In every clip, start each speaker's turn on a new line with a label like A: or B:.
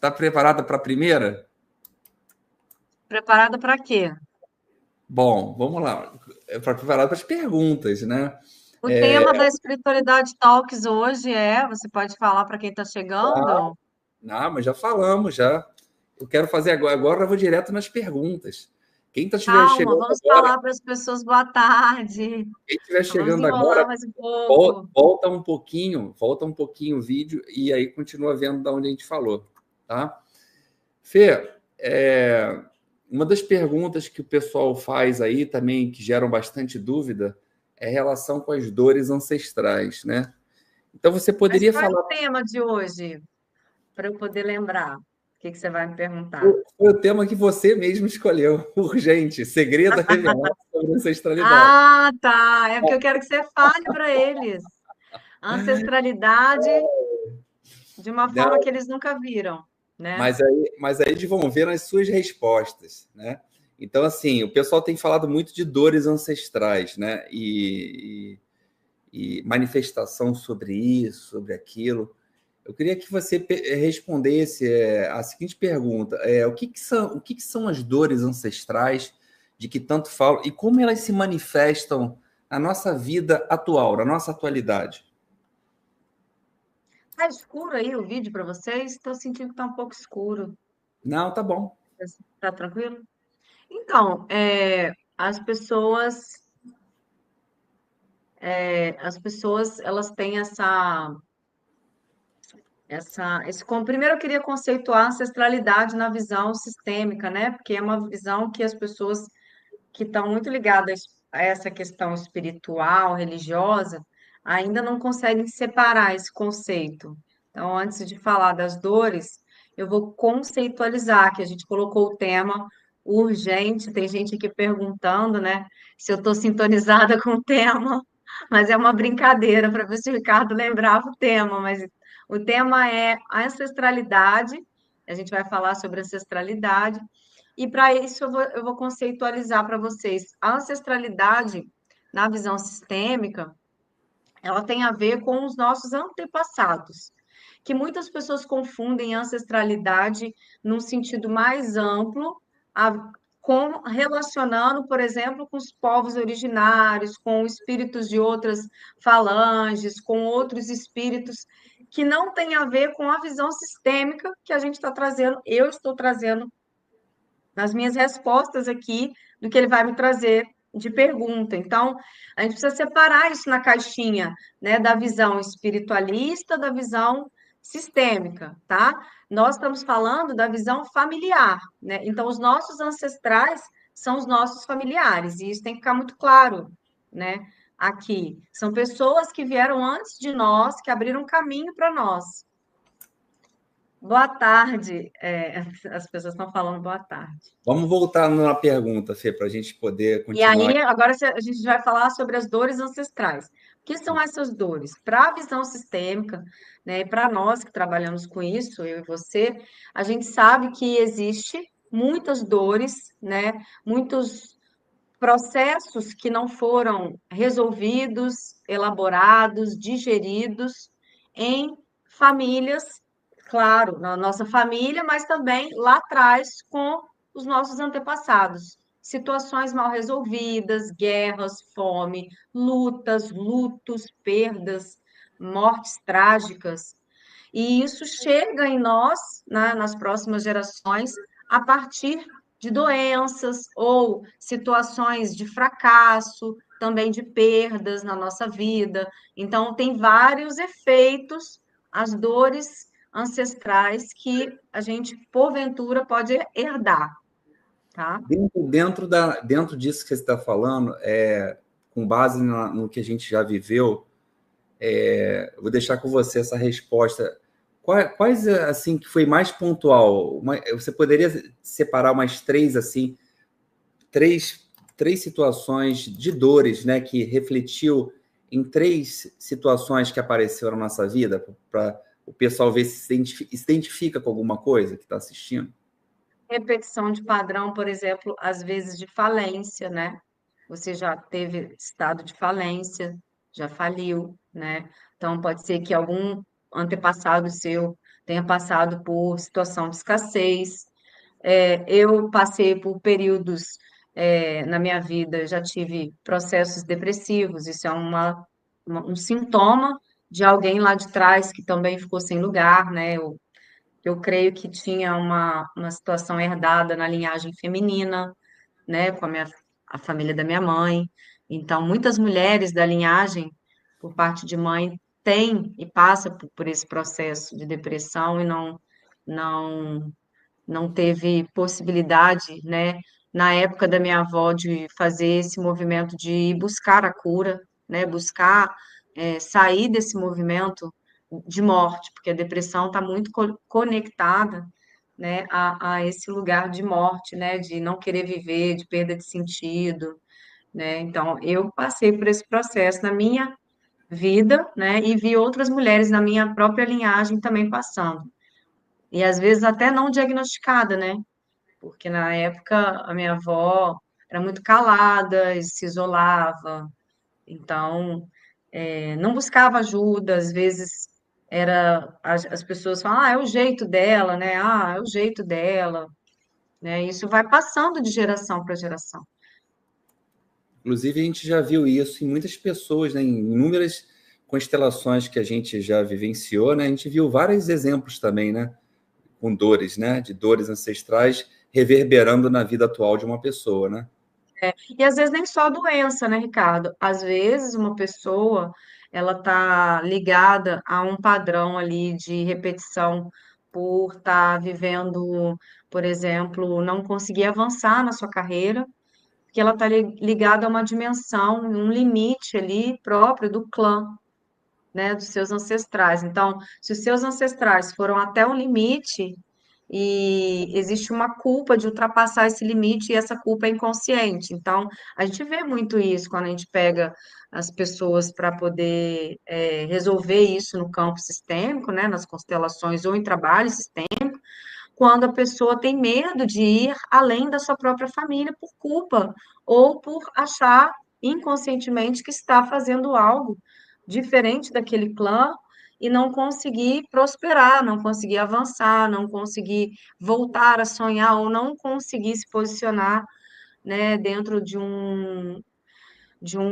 A: Tá preparada para a primeira?
B: Preparada para quê?
A: Bom, vamos lá. Preparada para as perguntas, né?
B: O tema da Espiritualidade Talks hoje você pode falar para quem está chegando?
A: Não, mas já falamos, já. Eu quero fazer agora. Agora eu vou direto nas perguntas. Quem estiver
B: Calma,
A: chegando
B: vamos
A: agora,
B: falar para as pessoas boa tarde.
A: quem estiver
B: Vamos
A: chegando
B: enrolar
A: agora,
B: mais um pouco.
A: volta um pouquinho o vídeo e aí continua vendo da onde a gente falou, tá? Fê, uma das perguntas que o pessoal faz aí também, que geram bastante dúvida, é a relação com as dores ancestrais, né? Então você
B: Mas
A: poderia
B: qual é o
A: falar.
B: tema de hoje, para eu poder lembrar? O que você vai me perguntar?
A: Foi o tema que você mesmo escolheu, urgente, segredo a revelar sobre ancestralidade.
B: Ah, tá. É porque eu quero que você fale para eles. Ancestralidade de uma forma
A: Não,
B: que eles nunca viram, né?
A: mas aí eles vão ver nas suas respostas, né? Então, assim, o pessoal tem falado muito de dores ancestrais, né? E manifestação sobre isso, sobre aquilo. Eu queria que você respondesse a seguinte pergunta: o que são as dores ancestrais de que tanto falam e como elas se manifestam na nossa vida atual, na nossa atualidade?
B: Tá escuro aí o vídeo para vocês? Estou sentindo que está um pouco escuro.
A: Não, tá bom.
B: Tá tranquilo? Então, as pessoas, elas têm primeiro eu queria conceituar a ancestralidade na visão sistêmica, né? Porque é uma visão que as pessoas que estão muito ligadas a essa questão espiritual, religiosa, ainda não conseguem separar esse conceito. Então, antes de falar das dores, eu vou conceitualizar, que a gente colocou o tema urgente, tem gente aqui perguntando, né, se eu estou sintonizada com o tema, mas é uma brincadeira para ver se o Ricardo lembrava o tema, mas o tema é a ancestralidade, a gente vai falar sobre ancestralidade, e para isso eu vou conceitualizar para vocês. A ancestralidade, na visão sistêmica, ela tem a ver com os nossos antepassados, que muitas pessoas confundem ancestralidade num sentido mais amplo, relacionando, por exemplo, com os povos originários, com espíritos de outras falanges, com outros espíritos que não tem a ver com a visão sistêmica que a gente está trazendo, eu estou trazendo nas minhas respostas aqui do que ele vai me trazer de pergunta. Então, a gente precisa separar isso na caixinha, né, da visão espiritualista, da visão sistêmica, tá? Nós estamos falando da visão familiar, né? Então, os nossos ancestrais são os nossos familiares, e isso tem que ficar muito claro, né? Aqui, são pessoas que vieram antes de nós, que abriram caminho para nós. Boa tarde. As pessoas estão falando boa tarde.
A: Vamos voltar na pergunta, Fê, para a gente poder
B: E
A: continuar.
B: aí, agora a gente vai falar sobre as dores ancestrais. O que são essas dores? Para a visão sistêmica, né, para nós que trabalhamos com isso, eu e você, a gente sabe que existe muitas dores, né, muitos processos que não foram resolvidos, elaborados, digeridos em famílias, claro, na nossa família, mas também lá atrás com os nossos antepassados. Situações mal resolvidas, guerras, fome, lutas, lutos, perdas, mortes trágicas. E isso chega em nós, né, nas próximas gerações, a partir de doenças ou situações de fracasso, também de perdas na nossa vida. Então, tem vários efeitos, as dores ancestrais que a gente, porventura, pode herdar, tá?
A: Dentro disso que você está falando, com base no que a gente já viveu, eu vou deixar com você essa resposta. Quais assim que foi mais pontual? Você poderia separar umas três assim, três situações de dores, né, que refletiu em três situações que apareceram na nossa vida, para o pessoal ver se identifica com alguma coisa que está assistindo?
B: Repetição de padrão, por exemplo, às vezes de falência, né? Você já teve estado de falência, já faliu, né? Então, pode ser que algum antepassado seu tenha passado por situação de escassez. Eu passei por períodos, na minha vida, já tive processos depressivos, isso é um sintoma de alguém lá de trás que também ficou sem lugar, né? Eu creio que tinha uma situação herdada na linhagem feminina, né, com a família da minha mãe. Então, muitas mulheres da linhagem, por parte de mãe, têm e passam por esse processo de depressão e não, não teve possibilidade, né, na época da minha avó, de fazer esse movimento de ir buscar a cura, né, buscar sair desse movimento de morte, porque a depressão está muito conectada, né, a esse lugar de morte, né, de não querer viver, de perda de sentido, né? Então, eu passei por esse processo na minha vida, né, e vi outras mulheres na minha própria linhagem também passando. E às vezes até não diagnosticada, né? Porque na época a minha avó era muito calada, e se isolava, então não buscava ajuda, às vezes as pessoas falam, é o jeito dela, né? Ah, é o jeito dela, né? Isso vai passando de geração para geração.
A: Inclusive, a gente já viu isso em muitas pessoas, né? Em inúmeras constelações que a gente já vivenciou, né? A gente viu vários exemplos também, né? Com dores, né? De dores ancestrais reverberando na vida atual de uma pessoa, né?
B: E às vezes nem só a doença, né, Ricardo? Às vezes uma pessoa ela tá ligada a um padrão ali de repetição por estar vivendo, por exemplo, não conseguir avançar na sua carreira, porque ela está ligada a uma dimensão, um limite ali próprio do clã, né, dos seus ancestrais. Então, se os seus ancestrais foram até um limite e existe uma culpa de ultrapassar esse limite e essa culpa é inconsciente. Então, a gente vê muito isso quando a gente pega as pessoas para poder resolver isso no campo sistêmico, né, nas constelações ou em trabalho sistêmico, quando a pessoa tem medo de ir além da sua própria família por culpa ou por achar inconscientemente que está fazendo algo diferente daquele clã e não conseguir prosperar, não conseguir avançar, não conseguir voltar a sonhar ou não conseguir se posicionar, né, dentro de um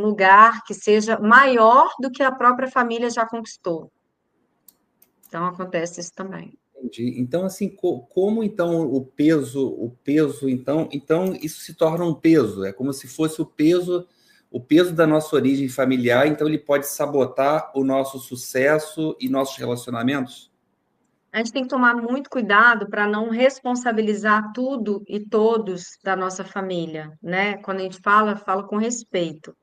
B: lugar que seja maior do que a própria família já conquistou. Então acontece isso também.
A: Entendi. Então, assim, como então então isso se torna um peso, é como se fosse o peso da nossa origem familiar, então ele pode sabotar o nosso sucesso e nossos relacionamentos?
B: A gente tem que tomar muito cuidado para não responsabilizar tudo e todos da nossa família, né? Quando a gente fala, fala com respeito.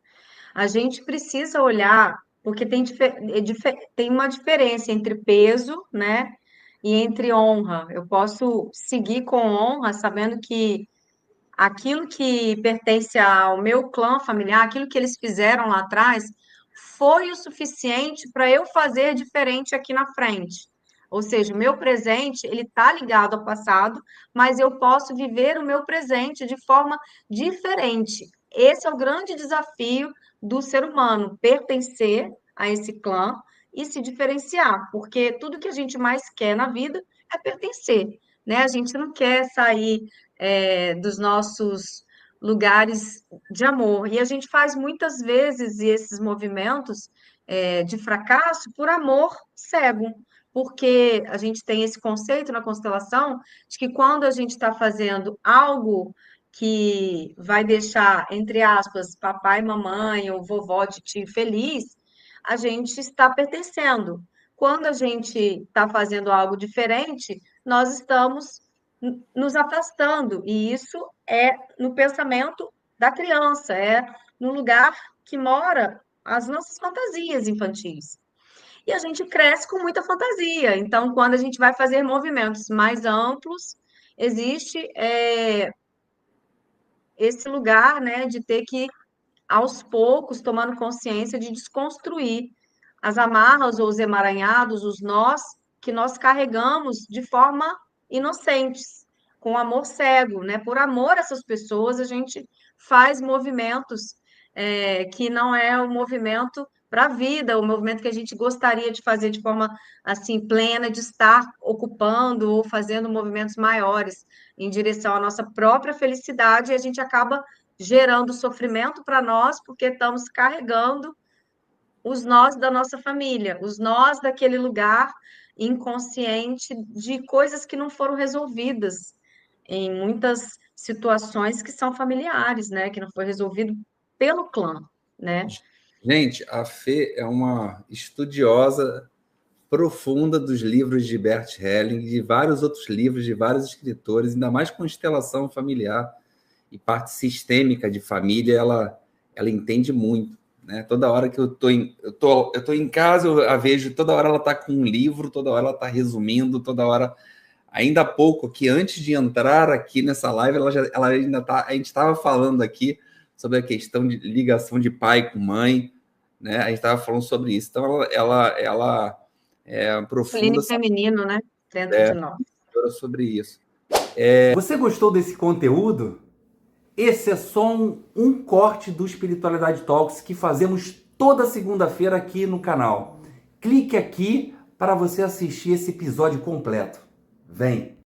B: A gente precisa olhar, porque tem uma diferença entre peso, né, e entre honra. Eu posso seguir com honra, sabendo que aquilo que pertence ao meu clã familiar, aquilo que eles fizeram lá atrás, foi o suficiente para eu fazer diferente aqui na frente. Ou seja, o meu presente, ele está ligado ao passado, mas eu posso viver o meu presente de forma diferente. Esse é o grande desafio do ser humano, pertencer a esse clã e se diferenciar, porque tudo que a gente mais quer na vida é pertencer, né? A gente não quer sair dos nossos lugares de amor. E a gente faz muitas vezes esses movimentos de fracasso por amor cego, porque a gente tem esse conceito na constelação de que quando a gente está fazendo algo que vai deixar, entre aspas, papai, mamãe ou vovó de tio feliz, a gente está pertencendo. Quando a gente está fazendo algo diferente, nós estamos nos afastando, e isso é no pensamento da criança, é no lugar que mora as nossas fantasias infantis. E a gente cresce com muita fantasia, então quando a gente vai fazer movimentos mais amplos, existe esse lugar, né, de ter que, aos poucos, tomando consciência de desconstruir as amarras ou os emaranhados, os nós que nós carregamos de forma inocentes, com amor cego, né? Por amor a essas pessoas, a gente faz movimentos que não é o movimento para a vida, o movimento que a gente gostaria de fazer de forma assim plena, de estar ocupando ou fazendo movimentos maiores em direção à nossa própria felicidade, e a gente acaba gerando sofrimento para nós, porque estamos carregando os nós da nossa família, os nós daquele lugar inconsciente de coisas que não foram resolvidas em muitas situações que são familiares, né? Que não foi resolvido pelo clã, né?
A: Gente, a Fê é uma estudiosa profunda dos livros de Bert Helling, de vários outros livros, de vários escritores, ainda mais constelação familiar e parte sistêmica de família, ela entende muito. Né? Toda hora que eu tô em casa, eu a vejo, toda hora ela está com um livro, toda hora ela está resumindo, toda hora. Ainda há pouco, que antes de entrar aqui nessa live, ela ainda tá, a gente estava falando aqui sobre a questão de ligação de pai com mãe, né? A gente estava falando sobre isso. Então, ela é profunda
B: Feminino, né? Dentro de nós.
A: sobre isso.
C: Você gostou desse conteúdo? Esse é só um corte do Espiritualidade Talks que fazemos toda segunda-feira aqui no canal. Clique aqui para você assistir esse episódio completo. Vem!